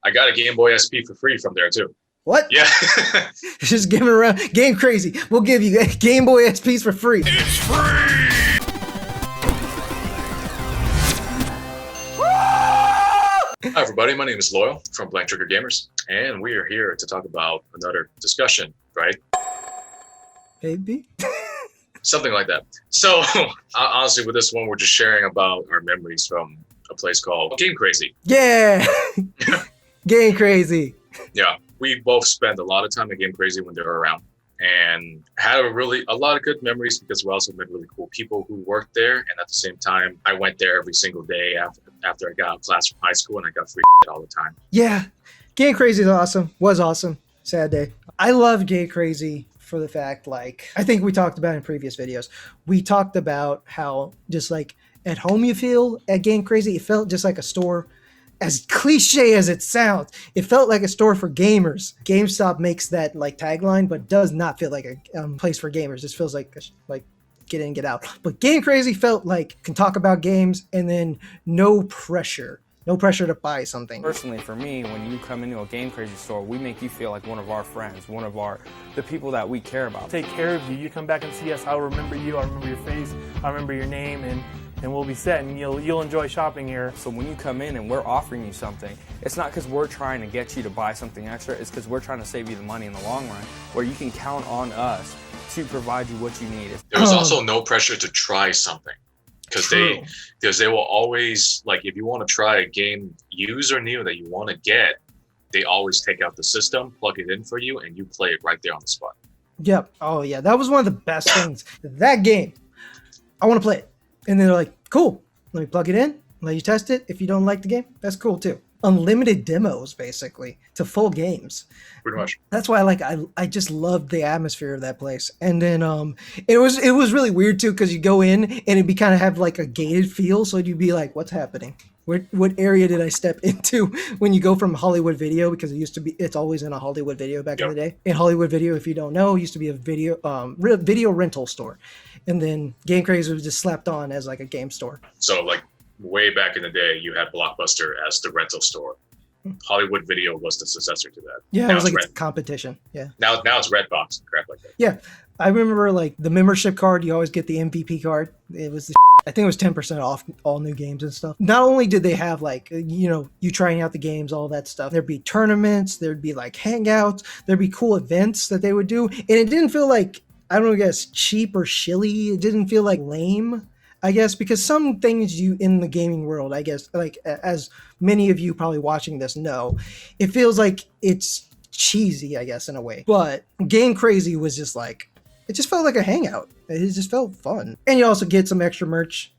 I got a Game Boy SP for free from there too. What? Yeah. Just giving around. GameCrazy. We'll give you Game Boy SPs for free. It's free! Hi everybody, my name is Loyal from Blank Trigger Gamers, and we are here to talk about another discussion, right? Maybe. Something like that. So, honestly, with this one, we're just sharing about our memories from a place called GameCrazy. Yeah! GameCrazy. Yeah, we both spent a lot of time at GameCrazy when they were around, and had a lot of good memories because we also met really cool people who worked there. And at the same time, I went there every single day after I got out of class from high school, and I got free all the time. Yeah. GameCrazy is awesome. Was awesome. Sad day. I love GameCrazy for the fact, like, I think we talked about in previous videos. We talked about how just like at home you feel at GameCrazy. It felt just like a store. As cliche as it sounds, it felt like a store for gamers. GameStop makes that like tagline, but does not feel like a place for gamers. This feels like get in, get out. But GameCrazy felt like can talk about games and then no pressure to buy something. Personally, for me, when you come into a GameCrazy store, we make you feel like one of our friends, the people that we care about. Take care of you. You come back and see us. I'll remember you. I'll remember your face. I'll remember your name, and we'll be set, and you'll enjoy shopping here. So when you come in and we're offering you something, it's not because we're trying to get you to buy something extra, it's because we're trying to save you the money in the long run, where you can count on us to provide you what you need. There was also no pressure to try something, because they will always, like, if you want to try a game, used or new, that you want to get, they always take out the system, plug it in for you, and you play it right there on the spot. Yep. Oh yeah, that was one of the best things. That game, I want to play it. And they're like, cool, let me plug it in, let you test it. If you don't like the game, that's cool too. Unlimited demos, basically, to full games. Pretty much. That's why I just loved the atmosphere of that place. And then it was really weird too, because you go in and it'd be kind of have like a gated feel. So you'd be like, what's happening? What area did I step into? When you go from Hollywood Video, because it's always in a Hollywood Video back in the day. In Hollywood Video, if you don't know, used to be a video rental store. And then GameCrazy was just slapped on as like a game store. So like way back in the day, you had Blockbuster as the rental store. Hollywood Video was the successor to that. Yeah, now it was like it's a competition. Yeah. Now it's Redbox and crap like that. Yeah. I remember like the membership card, you always get the MVP card. It was I think it was 10% off all new games and stuff. Not only did they have like, you trying out the games, all that stuff. There'd be tournaments, there'd be like hangouts, there'd be cool events that they would do. And it didn't feel like, I don't know, I guess cheap or shilly. It didn't feel like lame, I guess, because some things you in the gaming world, I guess, like as many of you probably watching this know, it feels like it's cheesy, I guess, in a way. But GameCrazy was just like, it just felt like a hangout. It just felt fun. And you also get some extra merch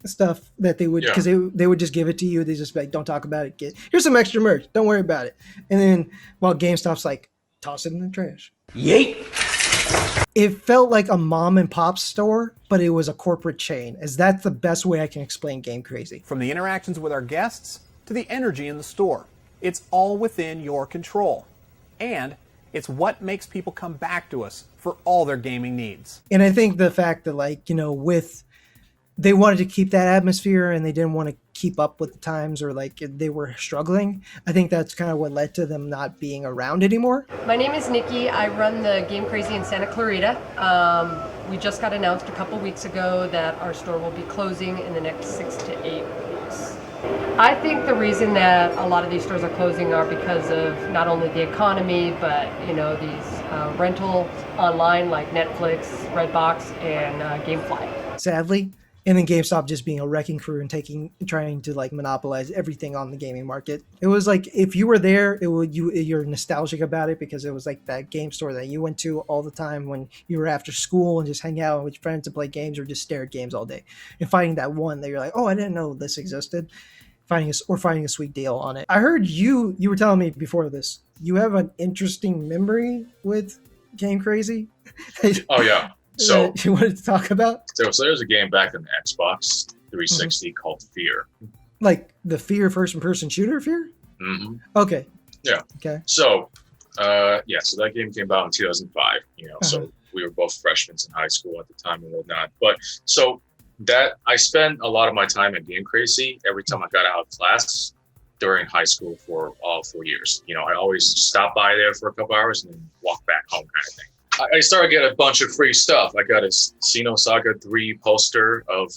stuff that they would, because they would just give it to you. They just like, don't talk about it. Here's some extra merch. Don't worry about it. And then while GameStop's like, toss it in the trash. Yeet. It felt like a mom and pop store, but it was a corporate chain, as that's the best way I can explain GameCrazy. From the interactions with our guests to the energy in the store, it's all within your control. And it's what makes people come back to us for all their gaming needs. And I think the fact that, like, they wanted to keep that atmosphere and they didn't want to keep up with the times, or like they were struggling. I think that's kind of what led to them not being around anymore. My name is Nikki. I run the GameCrazy in Santa Clarita. We just got announced a couple weeks ago that our store will be closing in the next 6 to 8 weeks. I think the reason that a lot of these stores are closing are because of not only the economy, but these rentals online like Netflix, Redbox, and GameFly. Sadly. And then GameStop just being a wrecking crew and trying to like monopolize everything on the gaming market. It was like, if you were there, you're nostalgic about it because it was like that game store that you went to all the time when you were after school and just hang out with your friends and play games or just stare at games all day. And finding that one that you're like, oh, I didn't know this existed. Finding a sweet deal on it. I heard you were telling me before this, you have an interesting memory with GameCrazy. Oh yeah. So you wanted to talk about? So there's a game back on the Xbox 360 called Fear. Like the Fear first-person shooter Fear? Mm-hmm. Okay. Yeah. Okay. So, so that game came out in 2005. So we were both freshmen in high school at the time and whatnot. But so that I spent a lot of my time at GameCrazy every time I got out of class. during high school for all 4 years. You know, I always stop by there for a couple hours and then walk back home kind of thing. I started getting a bunch of free stuff. I got a Xenosaga 3 poster of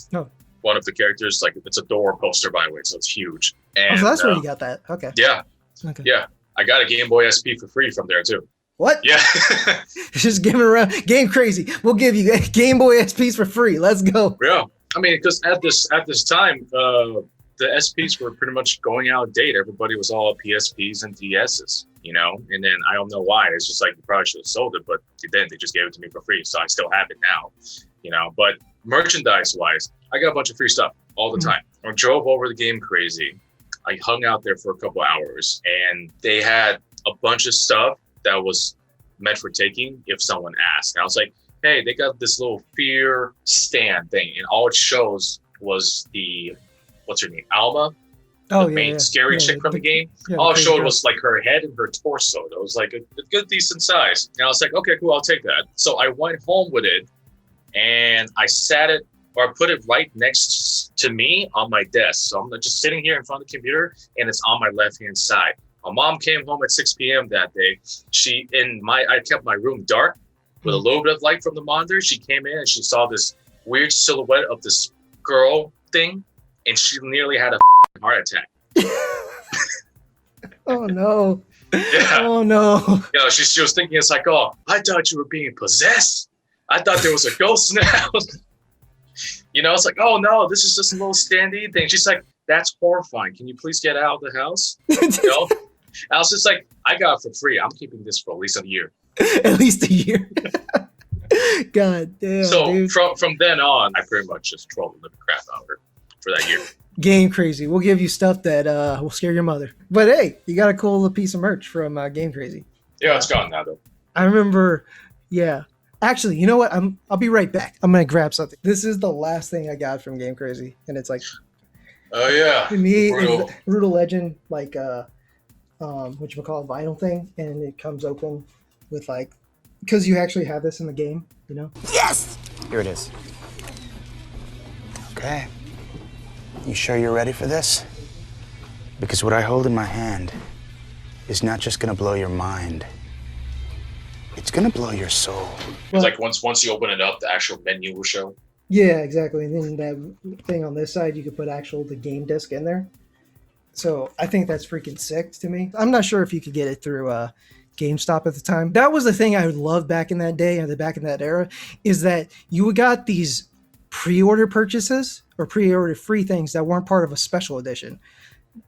one of the characters. Like, it's a door poster, by the way, so it's huge. And, so that's where you got that. Okay. Yeah. Okay. Yeah. I got a Game Boy SP for free from there, too. What? Yeah. Just giving around. Game Crazy. We'll give you Game Boy SPs for free. Let's go. Yeah. I mean, because at this time, the SPs were pretty much going out of date. Everybody was all PSPs and DSs, you know? And then I don't know why. It's just like, you probably should have sold it, but then they just gave it to me for free. So I still have it now, you know? But merchandise-wise, I got a bunch of free stuff all the time. I drove over to GameCrazy. I hung out there for a couple hours, and they had a bunch of stuff that was meant for taking if someone asked. And I was like, hey, they got this little fear stand thing, and all it shows was what's her name? Alma? The main scary chick from the game. All it showed was like her head and her torso. It was like a good, decent size. And I was like, okay, cool, I'll take that. So I went home with it, and I put it right next to me on my desk. So I'm just sitting here in front of the computer, and it's on my left-hand side. My mom came home at 6 p.m. that day. I kept my room dark with a little bit of light from the monitor. She came in and she saw this weird silhouette of this girl thing, and she nearly had a heart attack. Oh no. Yeah. Oh no. You know, she was thinking, it's like, oh, I thought you were being possessed. I thought there was a ghost in the house. You know, it's like, oh no, this is just a little standee thing. She's like, that's horrifying. Can you please get out of the house? You know? I was just like, I got it for free. I'm keeping this for at least a year. At least a year. God damn. So dude. from then on, I pretty much just trolled the living crap out of her for that year. Game Crazy. We'll give you stuff that will scare your mother. But hey, you got a cool little piece of merch from Game Crazy. Yeah, it's gone now though. I remember, yeah. Actually, you know what? I'll be right back. I'm gonna grab something. This is the last thing I got from Game Crazy, and it's like, oh yeah, to me, it's Brutal Legend, like whatchamacallit, vinyl thing, and it comes open with like, because you actually have this in the game, you know? Yes! Here it is. Okay. You sure you're ready for this? Because what I hold in my hand is not just gonna blow your mind. It's gonna blow your soul. It's like once you open it up, the actual menu will show. Yeah, exactly. And then that thing on this side, you could put the game disc in there. So I think that's freaking sick to me. I'm not sure if you could get it through GameStop at the time. That was the thing I loved back in that day, and back in that era, is that you got these pre-order purchases or pre-order free things that weren't part of a special edition.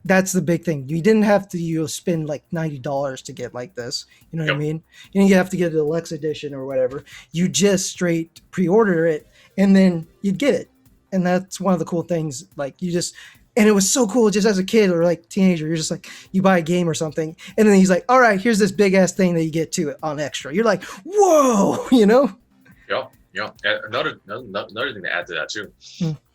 That's the big thing. You didn't have to spend like $90 to get like this. You know what I mean? You didn't have to get the deluxe edition or whatever. You just straight pre-order it and then you'd get it. And that's one of the cool things. Like and it was so cool just as a kid or like teenager. You're just like, you buy a game or something. And then he's like, all right, here's this big ass thing that you get to it on extra. You're like, whoa, you know? Yeah. Yeah. Another thing to add to that too.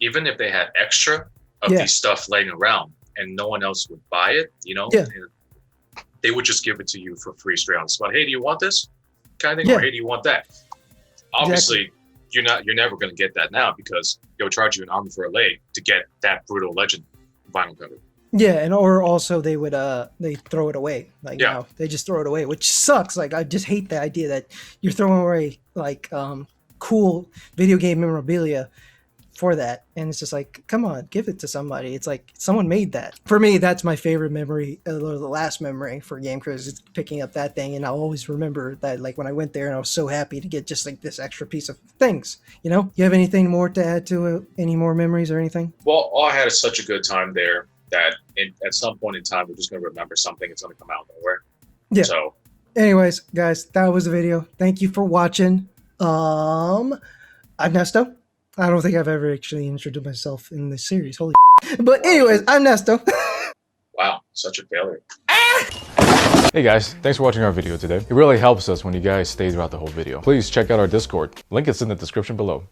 Even if they had extra of these stuff laying around, and no one else would buy it, you know, they would just give it to you for free straight on the spot. Hey, do you want this kind of thing? Or hey, do you want that? Obviously, you're never going to get that now because they'll charge you an arm for a leg to get that Brutal Legend vinyl cover. Yeah, and or also they would they throw it away. Like you know, they just throw it away, which sucks. Like I just hate the idea that you're throwing away like cool video game memorabilia for that, and it's just like, come on, give it to somebody. It's like someone made that. For me, that's my favorite memory, the last memory for Game Crazy, is picking up that thing, and I'll always remember that, like when I went there and I was so happy to get just like this extra piece of things, you know? You have anything more to add to it? Any more memories or anything? Well, I had such a good time there that at some point in time, we're just going to remember something. It's going to come out of nowhere. Yeah. So anyways, guys, that was the video. Thank you for watching. I'm Nesto. I don't think I've ever actually introduced myself in this series. Holy But anyways, I'm Nesto. Wow, such a failure. Hey guys, thanks for watching our video today. It really helps us when you guys stay throughout the whole video. Please check out our Discord. Link is in the description below.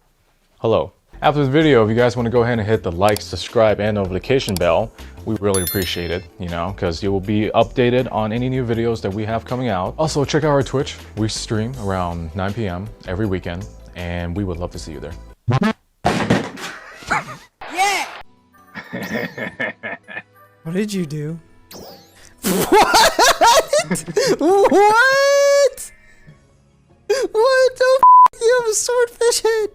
Hello. After the video, if you guys want to go ahead and hit the like, subscribe, and notification bell, we really appreciate it, you know, because you will be updated on any new videos that we have coming out. Also, check out our Twitch. We stream around 9 p.m. every weekend, and we would love to see you there. Yeah! What did you do? What? What? What the f? You have a swordfish head?